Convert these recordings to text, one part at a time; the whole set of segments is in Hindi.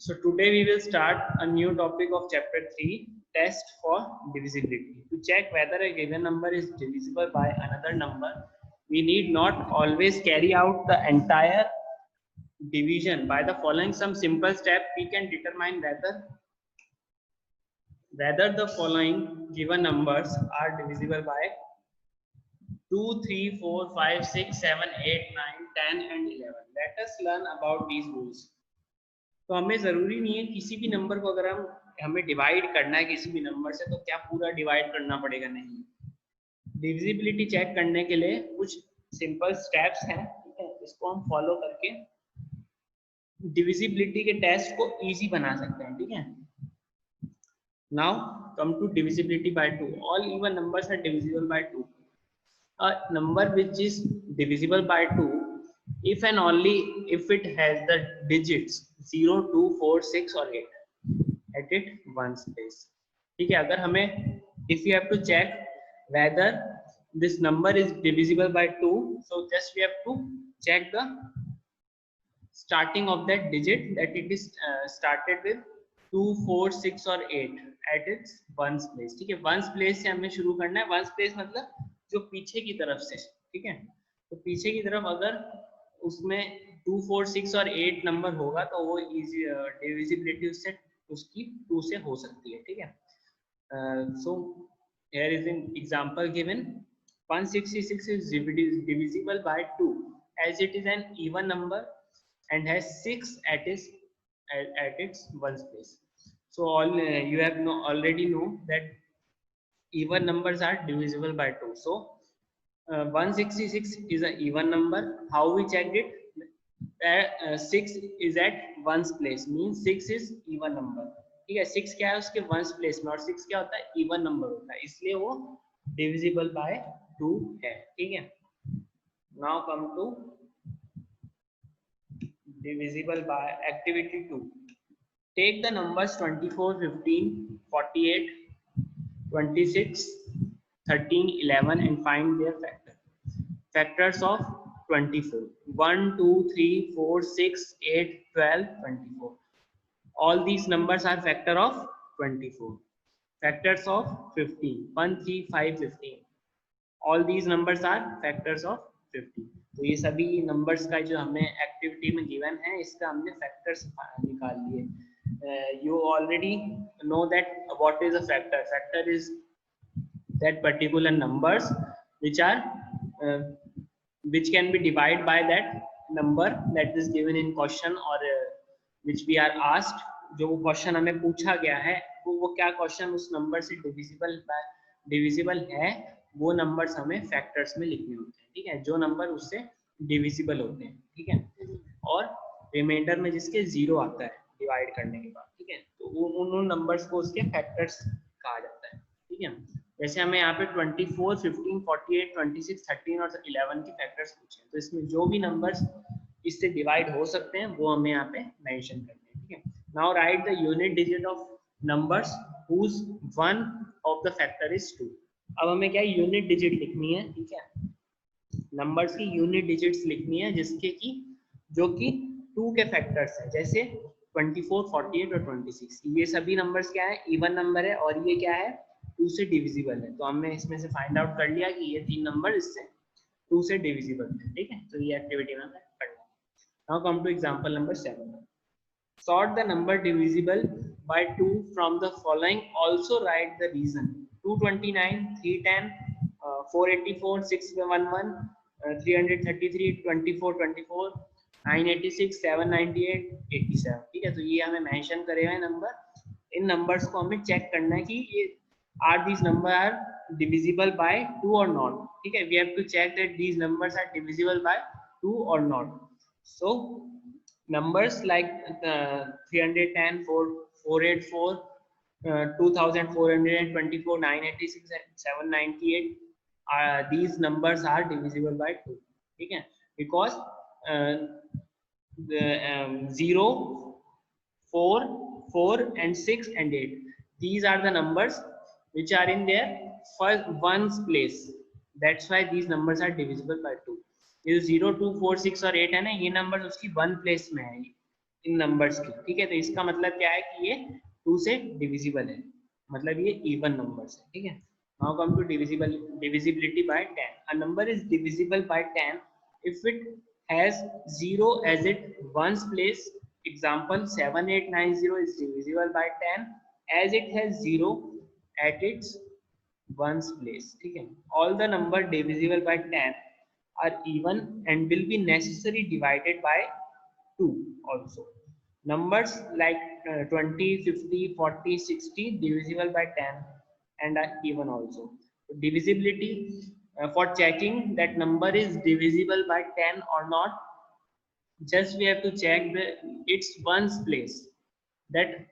So today we will start a new topic of chapter 3, test for divisibility. To check whether a given number is divisible by another number, we need not always carry out the entire division. By the following some simple step, we can determine whether the following given numbers are divisible by 2, 3, 4, 5, 6, 7, 8, 9, 10 and 11. Let us learn about these rules. तो हमें जरूरी नहीं है किसी भी नंबर को अगर हम हमें डिवाइड करना है किसी भी नंबर से तो क्या पूरा डिवाइड करना पड़ेगा, नहीं। डिविजिबिलिटी चेक करने के लिए कुछ सिंपल स्टेप्स हैं, ठीक है, इसको हम फॉलो करके डिविजिबिलिटी के टेस्ट को इजी बना सकते हैं, ठीक है। Now come to divisibility by 2. All even numbers are divisible by 2. A number which is divisible by 2 if and only if it has the digits 0, 2, 4, 6 or 8 at it ones place, ठीक है। अगर हमें if you have to check whether this number is divisible by 2, so just we have to check the starting of that digit that it is started with 2, 4, 6 और 8 at its ones place, ठीक है। ones place से हमें शुरू करना है। ones place मतलब जो पीछे की तरफ से, ठीक है। तो पीछे की तरफ अगर उसमें 2, 4, 6 और 8 नंबर होगा तो वो इजी डिविजिबिलिटी उससे उसकी 2 से हो सकती है, ठीक है। So here is an example given 166 is divisible by 2 as it is an even number and has 6 at its ones place. So all you have already know that even numbers are divisible by 2. So 166 is an even number. How we checked it? 6 is at ones place, means 6 is even number, ठीक है। 6 क्या है उसके ones place में और 6 क्या होता है, even number होता है, इसलिए वो divisible by 2 है, ठीक है। Now come to divisible by activity 2. Take the numbers 24, 15, 48, 26, 13, 11 and find their factors of 24. 1, 2, 3, 4, 6, 8, 12, 24. All these numbers are factor of 24. Factors of 15. 1, 3, 5, 15. All these numbers are factors of 50. तो ये सभी numbers का जो हमें activity में given है इसका हमने factors निकाल लिए. You already know that what is a factor. Factor is that particular numbers which are which can be divided by that number that is given in question or which we are asked. जो वो क्वेश्चन हमें पूछा गया है वो क्या क्वेश्चन उस नंबर से डिविजिबल है वो नंबर्स हमें फैक्टर्स में लिखने होते हैं, ठीक है। जो नंबर उससे डिविजिबल होते हैं, ठीक है, और रिमाइंडर में जिसके 0 आता है डिवाइड करने के बाद, ठीक है, तो उन नंबर्स को उसके फैक्टर्स कहा जाता है, ठीक है। जैसे हमें यहाँ पे 24, 15, 48, 26, 13 और 11 के फैक्टर्स पूछे हैं, तो इसमें जो भी नंबर्स इससे डिवाइड हो सकते हैं वो हमें यहाँ पे मेंशन करने हैं, ठीक है। Now right the unit digit of numbers whose one of the factor is 2. अब हमें क्या यूनिट डिजिट लिखनी है, ठीक है, नंबर्स की यूनिट डिजिट्स लिखनी है जिसके की जो कि 2 के फैक्टर्स हैं, जैसे 24, 48 और 26। ये सभी नंबर्स क्या है, इवन नंबर है और ये क्या है 2 से डिविजिबल है। तो हमने इसमें से फाइंड आउट कर लिया कि ये 3 नंबर इससे 2 से डिविजिबल है, ठीक है। तो ये एक्टिविटी में करना है। Now come to example number 7. Sort the number divisible by 2 from the following. Also write the reason. 229, 310, 484, 611, 333, 24, 24, 986, 798, 87, ठीक है। तो ये हमें मेंशन करे हुए नंबर, इन नंबर्स को हमें चेक करना है कि ये are these number are divisible by 2 और नॉट, ठीक है। We have to check that these numbers are divisible by 2 और not. So numbers like 310, 484, 2424, 986 and 798, these numbers are divisible by 2, ठीक है, because the 0, 4, 4 and 6 and 8, these are the numbers which are in their first ones place. That's why these numbers are divisible by 2. ये 0, 2, 4, 6 और 8 है ना, ये नंबर उसकी 1 प्लेस में है, इन नंबर्स की, ठीक है। तो इसका मतलब क्या है कि ये 2 से डिविजिबल है, मतलब ये इवन नंबर्स है, ठीक है। Now come to divisibility by 10. A number is divisible by 10 if it has 0 as its ones place. Example 7890 is divisible by 10 as it has 0 at its ones place, ठीक है। All the number divisible by 10 are even and will be necessarily divided by 2 also. Numbers like 20, 50, 40, 60 divisible by 10 and are even also. Divisibility, for checking that number is divisible by 10 or not, just we have to check the its ones place, that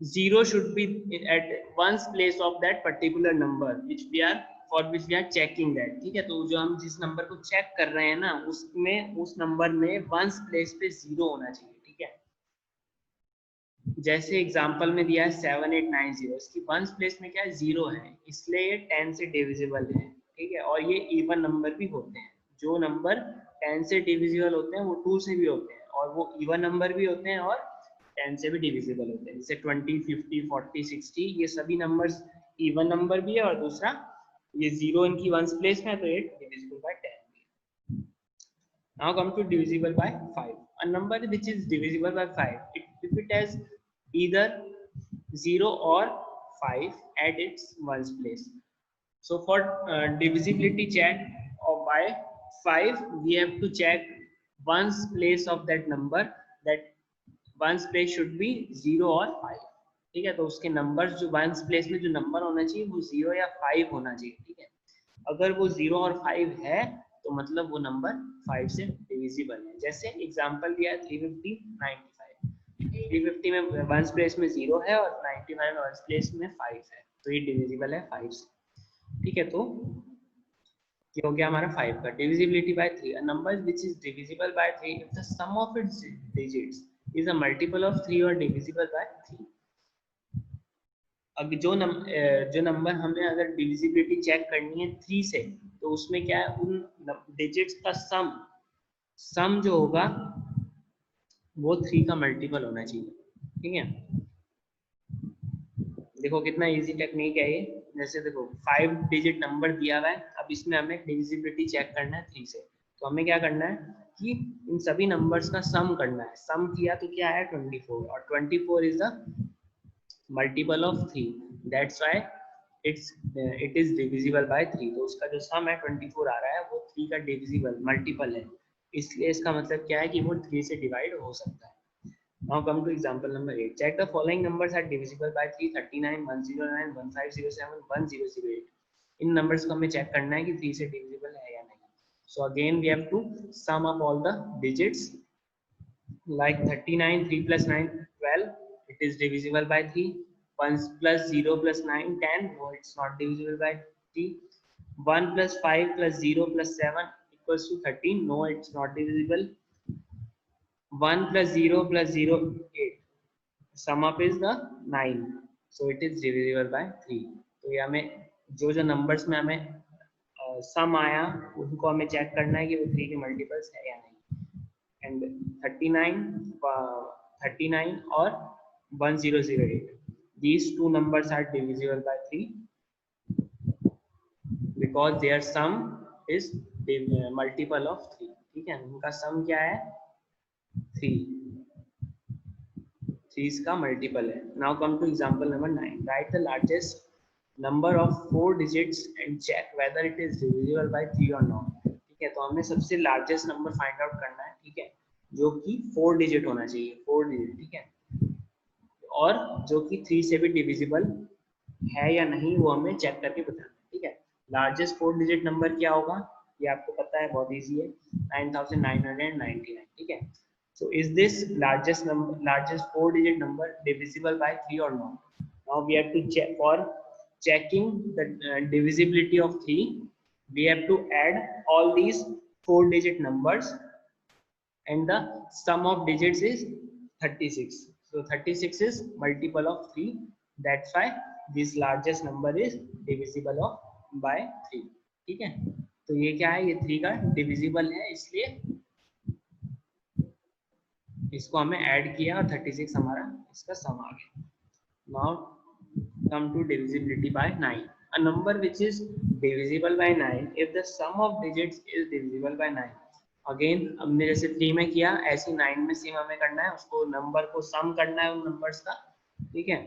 0 should be at ones place of that particular number which we are for which we are checking that, ठीक है। तो जो हम जिस नंबर को चेक कर रहे हैं ना, उसमें उस नंबर में वंस प्लेस पे 0 होना चाहिए, ठीक है। जैसे एग्जांपल में दिया है 7890, इसकी वंस प्लेस में क्या है, 0 है, इसलिए ये 10 से डिविजिबल है, ठीक है। और ये इवन नंबर भी होते हैं, जो नंबर 10 से डिविजिबल होते हैं वो 2 से भी होते हैं, और वो इवन नंबर भी होते हैं और 10 से भी डिविजिबल होते हैं। जैसे 20, 50, 40, 60 ये सभी नंबर्स इवन नंबर भी है, और दूसरा ये 0 इनकी वंस प्लेस में है, तो ये डिविजिबल बाय 10 भी है। Now come to divisible by 5. A number which is divisible by 5, if it has either 0 or 5 at its ones place. So for divisibility check of by 5, we have to check ones place of that number, that ones place should be 0 or 5, ठीक है। तो उसके नंबर्स जो वंस प्लेस में जो नंबर होना चाहिए वो 0 या 5 होना चाहिए, ठीक है। अगर वो 0 और 5 है तो मतलब वो नंबर 5 से डिविजिबल है। जैसे एग्जांपल दिया है 350, 95, 350 में वंस प्लेस में 0 है और 95 वंस प्लेस में 5 है, तो ये डिविजिबल है 5 से, ठीक है। तो ये हो गया हमारा 5 का। Divisibility bye 3, a number which is divisible by 3 if the sum of its digits is a multiple of 3 or divisible by 3. अब जो नंबर हमें अगर डिविजिबिलिटी चेक करनी है 3 से, तो उसमें क्या है, उन डिजिट्स का सम जो होगा वो 3 का मल्टीपल होना चाहिए, ठीक है। देखो कितना इजी टेक्निक है ये। जैसे देखो 5 डिजिट नंबर दिया हुआ है, अब इसमें हमें डिविजिबिलिटी चेक करना है 3 से, तो हमें क्या करना है कि इन सभी नंबर्स का सम करना है। सम किया तो क्या है 24, और 24 is the multiple of 3, that's why it is divisible by 3। तो उसका जो सम है 24 आ रहा है वो 3 का डिविजिबल मल्टीपल है, इसलिए इसका मतलब क्या है कि वो 3 से डिवाइड हो सकता है। Now come to example number 8. Check the following numbers are divisible by 3, 39, 109, 1507, 1008. In numbers को हमें check करना है कि 3 से divisible है या नहीं। So again we have to sum up all the digits. Like 39, 3 plus 9, 12. It is divisible by 3. 1 plus 0 plus 9, 10. No, it's not divisible by 3. 1 plus 5 plus 0 plus 7 equals to 13. No, it's not divisible. 1 plus 0 plus 0, 8. Sum up is the 9, so it is divisible by 3. तो ये हमें जो नंबर्स में हमें सम आया उनको हमें चेक करना है कि वो 3 के मल्टीपल्स है या नहीं। एंड 39 और 1008, these two numbers are divisible by 3 because their sum is multiple of 3, ठीक है। उनका सम क्या है 3 इसका मल्टीपल है। Now come to example number 9. Right the largest number of 4 digits and check whether it is divisible by 3 और नॉट, ठीक है। तो हमें सबसे लार्जेस्ट नंबर फाइंड आउट करना है, ठीक है, जो कि 4 डिजिट होना चाहिए, 4 डिजिट, ठीक है, और जो कि 3 से भी डिविजिबल है या नहीं वो हमें चेक करके बताना है, ठीक है। लार्जेस्ट 4 डिजिट नंबर क्या होगा ये आपको पता है, बहुत इजी है, 9999, ठीक है। So is this largest 4-digit number divisible by 3 or not? Now we have to check. For checking the divisibility of 3, we have to add all these 4-digit numbers, and the sum of digits is 36. So 36 is multiple of 3. That's why this largest number is divisible of by 3. ठीक है, तो ये क्या है, ये 3 का divisible है, इसलिए इसको हमें ऐड किया और 36 हमारा इसका सम आ गया. Now come to divisibility by 9. A number which is divisible by 9 if the sum of digits is divisible by 9. Again हमने जैसे 3 में किया ऐसे 9 में सेम हमें करना है, उसको नंबर को सम करना है उन नंबर्स का, ठीक है,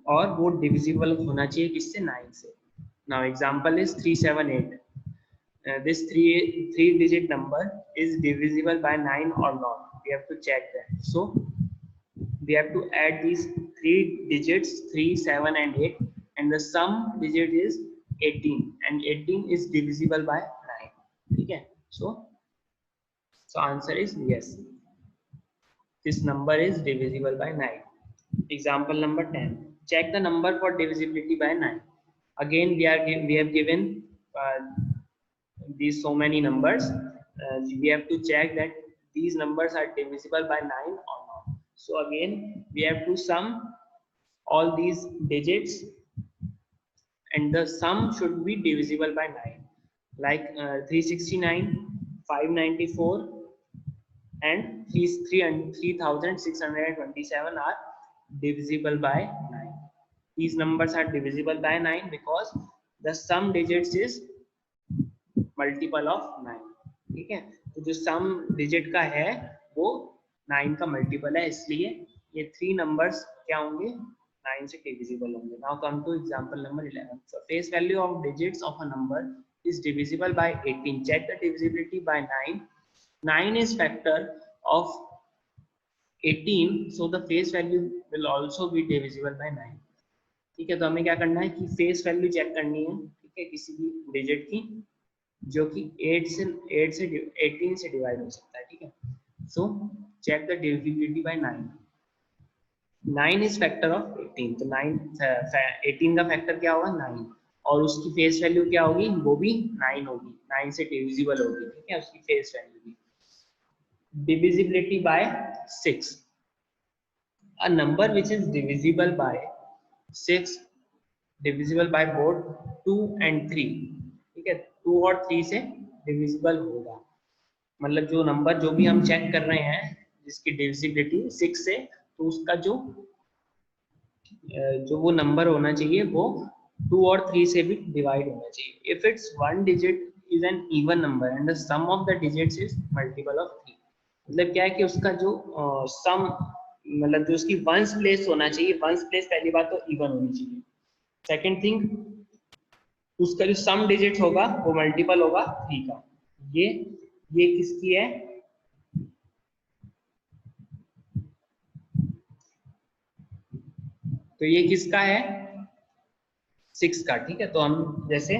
और वो डिविजिबल होना चाहिए किससे, 9 से. Now example is 378. This three digit number is divisible by 9 or not. We have to check that. So we have to add these three digits 3, 7 and 8 and the sum digit is 18 and 18 is divisible by 9. ठीक है, so answer is yes, this number is divisible by 9. Example number 10. Check the number for divisibility by 9. Again we have given these so many numbers. We have to check that these numbers are divisible by 9 or not. So again we have to sum all these digits and the sum should be divisible by 9, like 369, 594 and 3627 are divisible by 9. These numbers are divisible by 9 because the sum digits is multiple of 9. ठीक है, तो जो सम डिजिट का है वो 9 का मल्टीपल है, इसलिए ये 3 नंबर्स क्या होंगे, 9 से डिविजिबल होंगे. Now come to example number 11. So face value of digits of a number is divisible by 18. Check the divisibility by 9. 9 is factor of 18, so the face value will also be divisible by 9. ठीक है, तो हमें क्या करना है कि फेस वैल्यू चेक करनी है, ठीक है, किसी भी डिजिट की जो कि 18 से डिवाइड हो सकता है. ठीक है, so check the divisibility by 9. 9 is factor of 18, तो 18 का फैक्टर क्या होगा, 9, और उसकी फेस वैल्यू क्या होगी, वो भी 9 होगी, 9 से डिविजिबल होगी. ठीक है, उसकी फेस वैल्यू भी. Divisibility bye 6. A number which is divisible bye 6 divisible by both 2 and 3. ठीक है, 2 और 3 से डिविजिबल होगा, मतलब जो नंबर जो भी हम चेक कर रहे हैं जिसकी डिविजिबिलिटी 6 से, तो उसका जो वो नंबर होना चाहिए वो 2 और 3 से भी डिवाइड होना चाहिए. If its one digit is an even number and the sum of the digits is multiple of 3. मतलब क्या है कि उसका जो सम, मतलब जो उसकी वंस प्लेस होना चाहिए, वंस प्लेस पहली बात तो इवन होनी चाहिए. सेकेंड थिंग, उसका जो सम डिजिट होगा वो मल्टीपल होगा 3 का. ये किसकी है, तो ये किसका है, 6 का. ठीक है, तो हम जैसे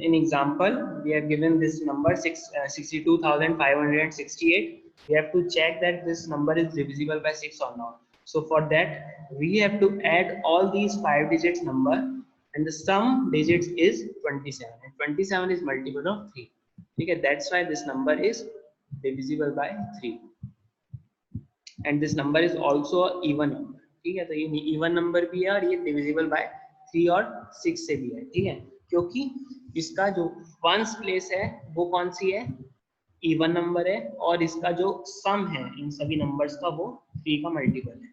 in example we have given this number 62,568. we have to check that this number is divisible by 6 or not. So for that we have to add all these 5 digits number and the sum digits is 27 and 27 is multiple of 3. ठीक है, that's why this number is divisible by 3 and this number is also even number. ठीक है, तो ये even number भी है और ये divisible by 3 और 6 से भी है. ठीक है, क्योंकि इसका जो वंस प्लेस है वो कौन सी है, इवन नंबर है, और इसका जो सम है इन सभी नंबर्स का वो 3 का मल्टीपल है.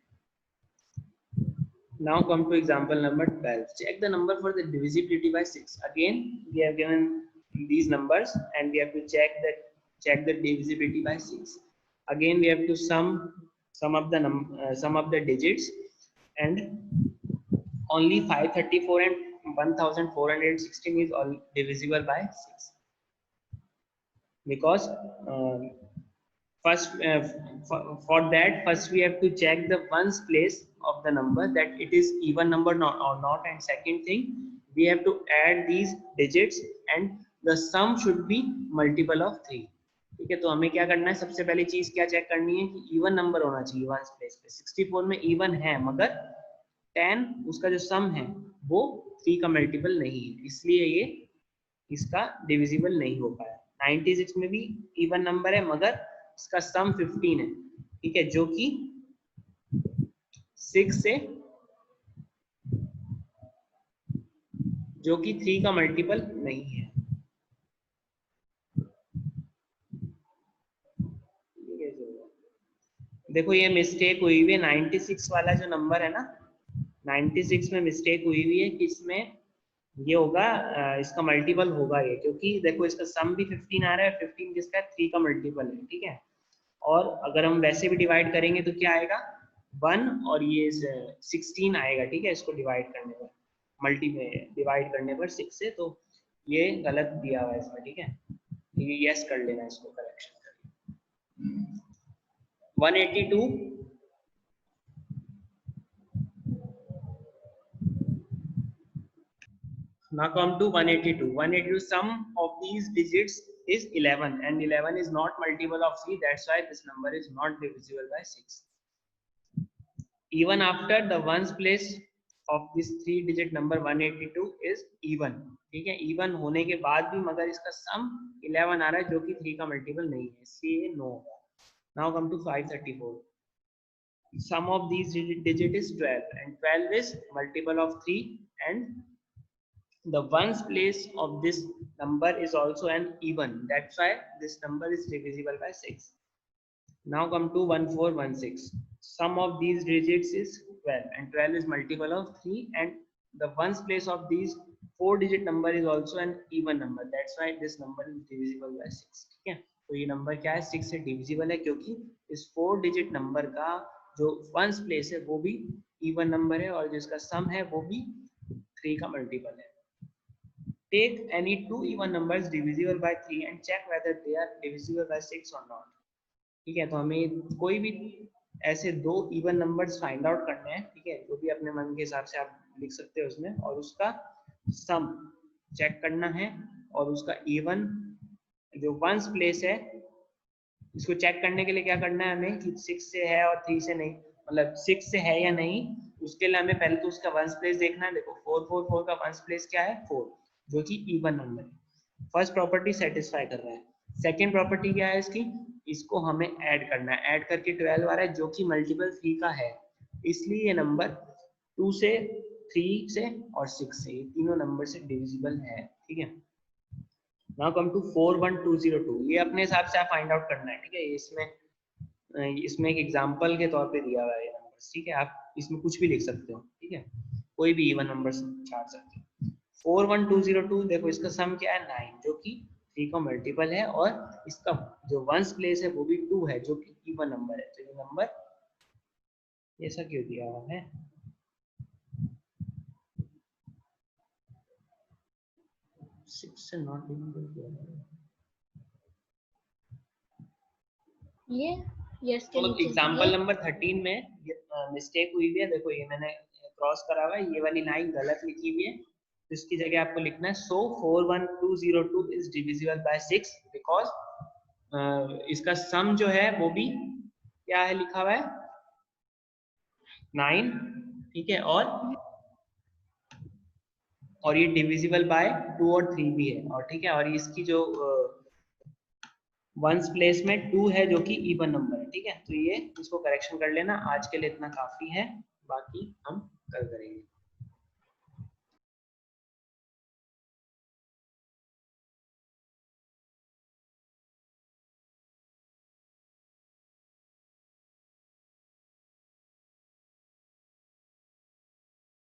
Now come to example number 12. Check the number for the divisibility by 6. Again we have given these numbers and we have to check the divisibility by 6. Again we have to sum up the digits, and only 534 and 1416 is all divisible by 6 because for that first we have to check the ones place of the number that it is even number or not, and second thing we have to add these digits and the sum should be multiple of 3. ठीक है, तो हमें क्या करना है, सबसे पहली चीज क्या चेक करनी है कि इवन नंबर होना चाहिए वंस प्लेस पे. 64 में इवन है मगर 10 उसका जो सम है वो 3 का मल्टीपल नहीं है, इसलिए ये इसका डिविजिबल नहीं हो पाया. 96 में भी इवन नंबर है मगर इसका सम 15 है. ठीक है, जो कि 6 से, जो कि 3 का मल्टीपल नहीं है. देखो ये मिस्टेक हुई हुई है 96 वाला जो नंबर है ना, 96 में मिस्टेक हुई हुई है कि इसमें ये होगा इसका मल्टीपल होगा ये, क्योंकि देखो इसका सम भी 15 आ रहा है, 15 किसका है 3 का मल्टीपल है, ठीक है। और अगर हम वैसे भी डिवाइड करेंगे तो क्या आएगा 1 और ये 16 आएगा, ठीक है, इसको डिवाइड करने पर, मल्टी में डिवाइड करने पर 6 से, तो ये गलत दिया हुआ है इसमें, ठीक है। ये यस कर लेना इसको करेक्शन करके। 182 now come to 182. 182 sum of these digits is 11 and 11 is not multiple of 3, that's why this number is not divisible by 6. Even after the ones place of this 3 digit number 182 is even, ठीक है, even होने के बाद भी मगर इसका सम 11 आ रहा है जो कि 3 का मल्टीपल नहीं है, इसलिए no. Now come to 534. Sum of these digit is 12 and 12 is multiple of 3 and the ones place of this number is also an even, that's why this number is divisible by 6. Now come to 1416. Sum of these digits is 12 and 12 is multiple of 3 and the ones place of these 4 digit number is also an even number, that's why this number is divisible by 6, ठीक है। तो ये नंबर क्या है 6 से डिविजिबल है, क्योंकि इस 4 डिजिट नंबर का जो वंस प्लेस है वो भी इवन नंबर है और जिसका सम है वो भी 3 का मल्टीपल है। Take any two even numbers divisible by 3 and check whether they are divisible by 6 or not, ठीक है। तो हमें कोई भी ऐसे दो इवन नंबर्स फाइंड आउट करने हैं, ठीक है, जो भी अपने मन के हिसाब से आप लिख सकते हो उसमें, और उसका सम चेक करना है और उसका इवन जो वंस प्लेस है इसको चेक करने के लिए क्या करना है हमें कि 6 से है और 3 से नहीं, मतलब 6 से है या नहीं, उसके लिए हमें पहले तो उसका वंस प्लेस देखना है। देखो 444 का वंस प्लेस क्या है 4, जो कि इवन नंबर है। फर्स्ट प्रॉपर्टी सेटिस्फाई कर रहा है। सेकंड प्रॉपर्टी क्या है इसकी, इसको हमें ऐड करना है, ऐड करके 12 आ रहा है जो कि मल्टीपल 3 का है, इसलिए ये नंबर 2 से 3 से और 6 से, ये तीनों नंबर से डिविजिबल है, ठीक है। नाउ कम टू 41202, ये अपने हिसाब से आप फाइंड आउट करना है, ठीक है। इसमें एक एग्जांपल के तौर पे दिया हुआ है ये नंबर, ठीक है, आप इसमें कुछ भी लिख सकते हो, ठीक है, कोई भी इवन नंबर छाड़ सकते हो। 41202 देखो इसका सम क्या है 9, जो कि 3 का मल्टीपल है और इसका जो वंस प्लेस है वो भी 2 है जो कि इवन नंबर है, तो ये नंबर ऐसा क्यों दिया हुआ है। से नॉट ये यस तो एग्जांपल नंबर 13 में मिस्टेक हुई है, देखो ये मैंने क्रॉस करा हुआ है, ये वाली लाइन गलत लिखी हुई है, तो इसकी जगह आपको लिखना है सो 41202 इज डिविजिबल बाय 6 बिकॉज इसका सम जो है वो भी क्या है लिखा हुआ है 9, ठीक है, और ये डिविजिबल बाय 2 और 3 भी है, और ठीक है, और इसकी जो वंस प्लेस में 2 है जो कि इवन नंबर है, ठीक है। तो ये इसको करेक्शन कर लेना, आज के लिए इतना काफी है, बाकी हम कल करेंगे।